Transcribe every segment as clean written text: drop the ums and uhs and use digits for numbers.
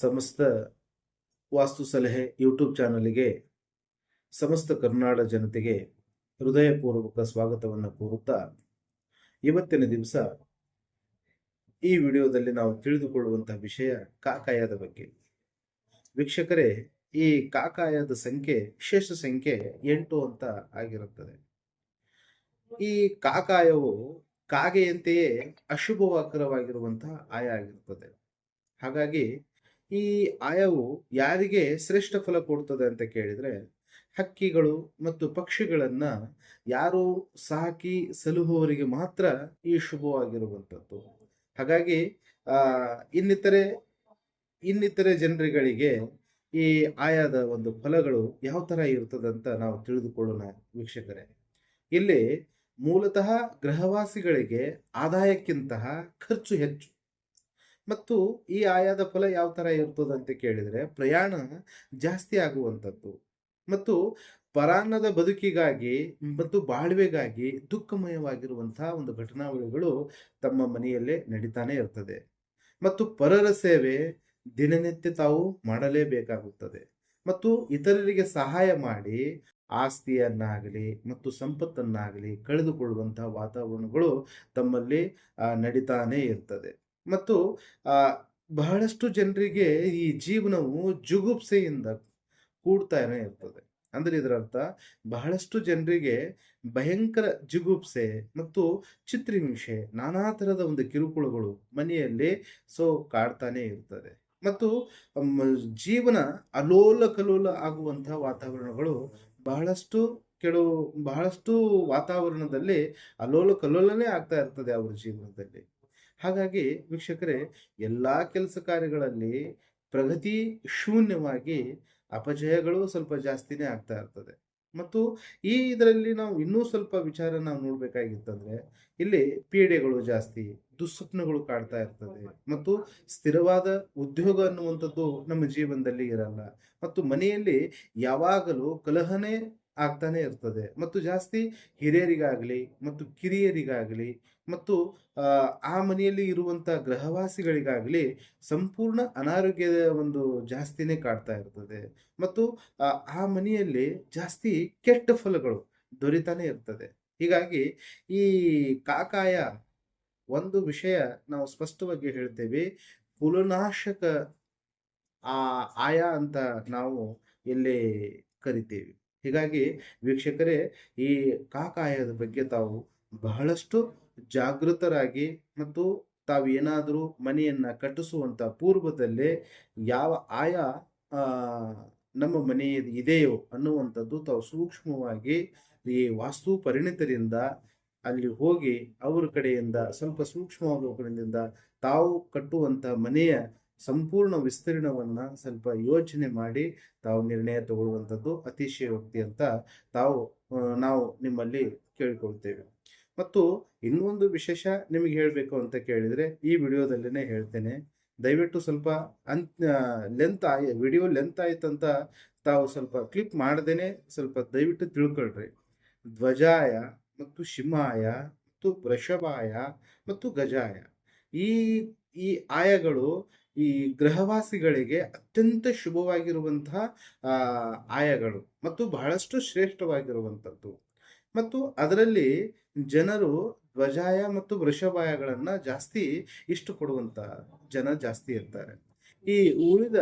ಸಮಸ್ತ ವಾಸ್ತು ಸಲಹೆ ಯೂಟ್ಯೂಬ್ ಚಾನಲ್ಗೆ ಸಮಸ್ತ ಕರ್ನಾಟಕ ಜನತೆಗೆ ಹೃದಯಪೂರ್ವಕ ಸ್ವಾಗತವನ್ನು ಕೋರುತ್ತಾ ಇವತ್ತಿನ ದಿವಸ ಈ ವಿಡಿಯೋದಲ್ಲಿ ನಾವು ತಿಳಿದುಕೊಳ್ಳುವಂತಹ ವಿಷಯ ಕಾಕಾಯದ ಬಗ್ಗೆ. ವೀಕ್ಷಕರೇ, ಈ ಕಾಕಾಯದ ಸಂಖ್ಯೆ ಶೇಷ ಸಂಖ್ಯೆ 8 ಅಂತ ಆಗಿರುತ್ತದೆ. ಈ ಕಾಕಾಯವು ಕಾಗೆಯಂತೆಯೇ ಅಶುಭವಾಕರವಾಗಿರುವಂತಹ ಆಯ ಆಗಿರುತ್ತದೆ. ಹಾಗಾಗಿ ಈ ಆಯವು ಯಾರಿಗೆ ಶ್ರೇಷ್ಠ ಫಲ ಕೊಡ್ತದೆ ಅಂತ ಕೇಳಿದ್ರೆ, ಹಕ್ಕಿಗಳು ಮತ್ತು ಪಕ್ಷಿಗಳನ್ನ ಯಾರು ಸಾಕಿ ಸಲುಹುವವರಿಗೆ ಮಾತ್ರ ಈ ಶುಭವಾಗಿರುವಂಥದ್ದು. ಹಾಗಾಗಿ ಇನ್ನಿತರೆ ಜನರುಗಳಿಗೆ ಈ ಆಯಾದ ಒಂದು ಫಲಗಳು ಯಾವ ತರ ಇರ್ತದಂತ ನಾವು ತಿಳಿದುಕೊಳ್ಳೋಣ ವೀಕ್ಷಕರೇ. ಇಲ್ಲಿ ಮೂಲತಃ ಗೃಹವಾಸಿಗಳಿಗೆ ಆದಾಯಕ್ಕಿಂತಹ ಖರ್ಚು ಹೆಚ್ಚು. ಮತ್ತು ಈ ಆಯಾದ ಫಲ ಯಾವ ತರ ಇರ್ತದಂತ ಕೇಳಿದ್ರೆ, ಪ್ರಯಾಣ ಜಾಸ್ತಿ ಆಗುವಂಥದ್ದು ಮತ್ತು ಪರಾನ್ನದ ಬದುಕಿಗಾಗಿ ಮತ್ತು ಬಾಳ್ವೆಗಾಗಿ ದುಃಖಮಯವಾಗಿರುವಂತಹ ಒಂದು ಘಟನಾವಳಿಗಳು ತಮ್ಮ ಮನೆಯಲ್ಲೇ ನಡೀತಾನೆ ಇರ್ತದೆ. ಮತ್ತು ಪರರ ಸೇವೆ ದಿನನಿತ್ಯ ತಾವು ಮಾಡಲೇಬೇಕಾಗುತ್ತದೆ. ಮತ್ತು ಇತರರಿಗೆ ಸಹಾಯ ಮಾಡಿ ಆಸ್ತಿಯನ್ನಾಗಲಿ ಮತ್ತು ಸಂಪತ್ತನ್ನಾಗಲಿ ಕಳೆದುಕೊಳ್ಳುವಂತಹ ವಾತಾವರಣಗಳು ತಮ್ಮಲ್ಲಿ ನಡೀತಾನೆ ಇರ್ತದೆ. ಮತ್ತು ಬಹಳಷ್ಟು ಜನರಿಗೆ ಈ ಜೀವನವು ಜುಗುಪ್ಸೆಯಿಂದ ಕೂಡ್ತಾನೆ ಇರ್ತದೆ. ಅಂದ್ರೆ ಇದರ ಅರ್ಥ, ಬಹಳಷ್ಟು ಜನರಿಗೆ ಭಯಂಕರ ಜಿಗುಪ್ಸೆ ಮತ್ತು ಚಿತ್ರಹಿಂಸೆ, ನಾನಾ ತರದ ಒಂದು ಕಿರುಕುಳಗಳು ಮನೆಯಲ್ಲಿ ಕಾಡ್ತಾನೆ ಇರ್ತದೆ. ಮತ್ತು ಜೀವನ ಅಲೋಲ ಕಲೋಲ ಆಗುವಂತಹ ವಾತಾವರಣಗಳು ಬಹಳಷ್ಟು ವಾತಾವರಣದಲ್ಲಿ ಅಲೋಲ ಕಲೋಲನೇ ಆಗ್ತಾ ಇರ್ತದೆ ಅವರ ಜೀವನದಲ್ಲಿ. ಹಾಗಾಗಿ ವೀಕ್ಷಕರೇ, ಎಲ್ಲಾ ಕೆಲಸ ಕಾರ್ಯಗಳಲ್ಲಿ ಪ್ರಗತಿ ಶೂನ್ಯವಾಗಿ ಅಪಜಯಗಳು ಸ್ವಲ್ಪ ಜಾಸ್ತಿನೇ ಆಗ್ತಾ ಇರ್ತದೆ. ಮತ್ತು ಇದರಲ್ಲಿ ನಾವು ಇನ್ನೂ ಸ್ವಲ್ಪ ವಿಚಾರ ನಾವು ನೋಡ್ಬೇಕಾಗಿತ್ತಂದ್ರೆ, ಇಲ್ಲಿ ಪೀಡೆಗಳು ಜಾಸ್ತಿ, ದುಸ್ವಪ್ನಗಳು ಕಾಡ್ತಾ ಇರ್ತದೆ. ಮತ್ತು ಸ್ಥಿರವಾದ ಉದ್ಯೋಗ ಅನ್ನುವಂಥದ್ದು ನಮ್ಮ ಜೀವನದಲ್ಲಿ ಇರಲ್ಲ. ಮತ್ತು ಮನೆಯಲ್ಲಿ ಯಾವಾಗಲೂ ಕಲಹನೆ ಆಗ್ತಾನೆ ಇರ್ತದೆ. ಮತ್ತು ಜಾಸ್ತಿ ಹಿರಿಯರಿಗಾಗಲಿ ಮತ್ತು ಕಿರಿಯರಿಗಾಗಲಿ ಮತ್ತು ಆ ಮನೆಯಲ್ಲಿ ಇರುವಂತ ಗೃಹವಾಸಿಗಳಿಗಾಗಲಿ ಸಂಪೂರ್ಣ ಅನಾರೋಗ್ಯದ ಒಂದು ಜಾಸ್ತಿನೇ ಕಾಡ್ತಾ ಇರ್ತದೆ. ಮತ್ತು ಆ ಮನೆಯಲ್ಲಿ ಜಾಸ್ತಿ ಕೆಟ್ಟ ಫಲಗಳು ದೊರೀತಾನೆ ಇರ್ತದೆ. ಹೀಗಾಗಿ ಈ ಕಾಕಾಯ ಒಂದು ವಿಷಯ ನಾವು ಸ್ಪಷ್ಟವಾಗಿ ಹೇಳ್ತೇವೆ, ಕುಲನಾಶಕ ಆಯ ಅಂತ ನಾವು ಇಲ್ಲಿ ಕರಿತೇವೆ. ಹೀಗಾಗಿ ವೀಕ್ಷಕರೇ, ಈ ಕಾಕಾಯದ ಬಗ್ಗೆ ತಾವು ಬಹಳಷ್ಟು ಜಾಗೃತರಾಗಿ ಮತ್ತು ತಾವೇನಾದರೂ ಮನೆಯನ್ನ ಕಟ್ಟಿಸುವಂತ ಪೂರ್ವದಲ್ಲೇ ಯಾವ ಆಯ ನಮ್ಮ ಮನೆ ಇದೆಯೋ ಅನ್ನುವಂಥದ್ದು ತಾವು ಸೂಕ್ಷ್ಮವಾಗಿ ಈ ವಾಸ್ತು ಪರಿಣಿತರಿಂದ ಅಲ್ಲಿ ಹೋಗಿ ಅವರ ಕಡೆಯಿಂದ ಸ್ವಲ್ಪ ಸೂಕ್ಷ್ಮಾವಲೋಕನದಿಂದ ತಾವು ಕಟ್ಟುವಂತ ಮನೆಯ ಸಂಪೂರ್ಣ ವಿಸ್ತೀರ್ಣವನ್ನ ಸ್ವಲ್ಪ ಯೋಚನೆ ಮಾಡಿ ತಾವು ನಿರ್ಣಯ ತಗೊಳ್ಳುವಂಥದ್ದು ಅತಿಶಯೋಕ್ತಿ ಅಂತ ನಾವು ನಿಮ್ಮಲ್ಲಿ ಕೇಳಿಕೊಳ್ತೇವೆ. ಮತ್ತು ಇನ್ನೊಂದು ವಿಶೇಷ ನಿಮಗೆ ಹೇಳಬೇಕು ಅಂತ ಕೇಳಿದ್ರೆ, ಈ ವಿಡಿಯೋದಲ್ಲಿನೇ ಹೇಳ್ತೇನೆ. ದಯವಿಟ್ಟು ಸ್ವಲ್ಪ ವಿಡಿಯೋ ಲೆಂತ್ ಆಯ್ತಂತ ತಾವು ಸ್ವಲ್ಪ ಕ್ಲಿಪ್ ಮಾಡದೇನೆ ಸ್ವಲ್ಪ ದಯವಿಟ್ಟು ತಿಳ್ಕೊಳ್ರಿ. ಧ್ವಜಾಯ ಮತ್ತು ಶಿಮಾಯ ಮತ್ತು ವೃಷಭಾಯ ಮತ್ತು ಗಜಾಯ, ಈ ಈ ಆಯಗಳು ಈ ಗೃಹವಾಸಿಗಳಿಗೆ ಅತ್ಯಂತ ಶುಭವಾಗಿರುವಂತಹ ಆಯಗಳು ಮತ್ತು ಬಹಳಷ್ಟು ಶ್ರೇಷ್ಠವಾಗಿರುವಂಥದ್ದು. ಮತ್ತು ಅದರಲ್ಲಿ ಜನರು ಧ್ವಜಾಯ ಮತ್ತು ವೃಷಭಾಯಗಳನ್ನ ಜಾಸ್ತಿ ಇಷ್ಟಪಡುವಂತ ಜನ ಜಾಸ್ತಿ ಇರ್ತಾರೆ. ಈ ಉಳಿದ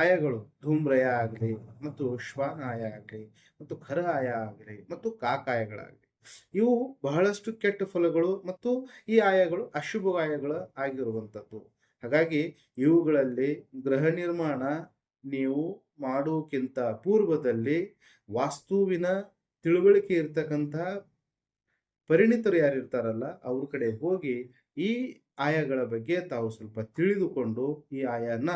ಆಯಗಳು ಧೂಮ್ರಯ ಆಗಲಿ ಮತ್ತು ಶ್ವಾನ ಆಯ ಆಗಲಿ ಮತ್ತು ಖರ ಆಯ ಆಗಲಿ ಮತ್ತು ಕಾಕಾಯಗಳಾಗಲಿ, ಇವು ಬಹಳಷ್ಟು ಕೆಟ್ಟ ಫಲಗಳು ಮತ್ತು ಈ ಆಯಗಳು ಅಶುಭ ಆಯಗಳು ಆಗಿರುವಂಥದ್ದು. ಹಾಗಾಗಿ ಇವುಗಳಲ್ಲಿ ಗೃಹ ನಿರ್ಮಾಣ ನೀವು ಮಾಡುವುದಕ್ಕಿಂತ ಪೂರ್ವದಲ್ಲಿ ವಾಸ್ತುವಿನ ತಿಳುವಳಿಕೆ ಇರ್ತಕ್ಕಂಥ ಪರಿಣಿತರು ಯಾರಿರ್ತಾರಲ್ಲ ಅವ್ರ ಕಡೆ ಹೋಗಿ ಈ ಆಯಗಳ ಬಗ್ಗೆ ತಾವು ಸ್ವಲ್ಪ ತಿಳಿದುಕೊಂಡು ಈ ಆಯನ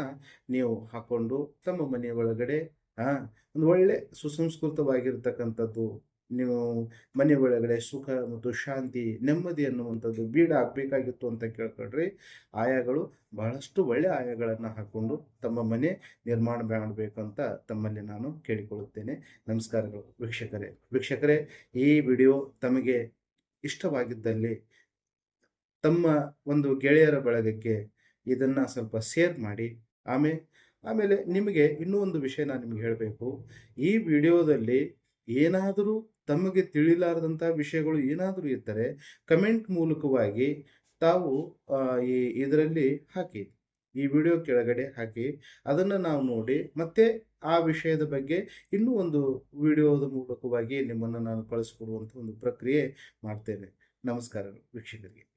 ನೀವು ಹಾಕೊಂಡು ತಮ್ಮ ಮನೆಯ ಒಳಗಡೆ ಒಂದು ಒಳ್ಳೆ ಸುಸಂಸ್ಕೃತವಾಗಿರ್ತಕ್ಕಂಥದ್ದು ನೀವು ಮನೆ ಒಳಗಡೆ ಸುಖ ಮತ್ತು ಶಾಂತಿ ನೆಮ್ಮದಿ ಅನ್ನುವಂಥದ್ದು ಬೀಡಾಗಬೇಕಾಗಿತ್ತು ಅಂತ ಕೇಳ್ಕೊಳ್ರಿ. ಆಯಗಳು ಬಹಳಷ್ಟು ಒಳ್ಳೆ ಆಯಗಳನ್ನು ಹಾಕೊಂಡು ತಮ್ಮ ಮನೆ ನಿರ್ಮಾಣ ಮಾಡಬೇಕಂತ ತಮ್ಮಲ್ಲಿ ನಾನು ಕೇಳಿಕೊಳ್ಳುತ್ತೇನೆ. ನಮಸ್ಕಾರಗಳು ವೀಕ್ಷಕರೇ, ಈ ವಿಡಿಯೋ ತಮಗೆ ಇಷ್ಟವಾಗಿದ್ದಲ್ಲಿ ತಮ್ಮ ಒಂದು ಗೆಳೆಯರ ಬಳಗಕ್ಕೆ ಇದನ್ನ ಸ್ವಲ್ಪ ಶೇರ್ ಮಾಡಿ. ಆಮೇಲೆ ಆಮೇಲೆ ನಿಮಗೆ ಇನ್ನೂ ಒಂದು ವಿಷಯ ನಾನು ನಿಮ್ಗೆ ಹೇಳಬೇಕು. ಈ ವಿಡಿಯೋದಲ್ಲಿ ಏನಾದರೂ ತಮಗೆ ತಿಳಿಲಾರದಂಥ ವಿಷಯಗಳು ಏನಾದರೂ ಇದ್ದರೆ ಕಮೆಂಟ್ ಮೂಲಕವಾಗಿ ತಾವು ಇದರಲ್ಲಿ ಹಾಕಿ, ಈ ವಿಡಿಯೋ ಕೆಳಗಡೆ ಹಾಕಿ. ಅದನ್ನು ನಾವು ನೋಡಿ ಮತ್ತೆ ಆ ವಿಷಯದ ಬಗ್ಗೆ ಇನ್ನೂ ಒಂದು ವಿಡಿಯೋದ ಮೂಲಕವಾಗಿ ನಿಮ್ಮನ್ನು ನಾನು ಕಳಿಸ್ಕೊಡುವಂಥ ಒಂದು ಪ್ರಕ್ರಿಯೆ ಮಾಡ್ತೇನೆ. ನಮಸ್ಕಾರ ವೀಕ್ಷಕರಿಗೆ.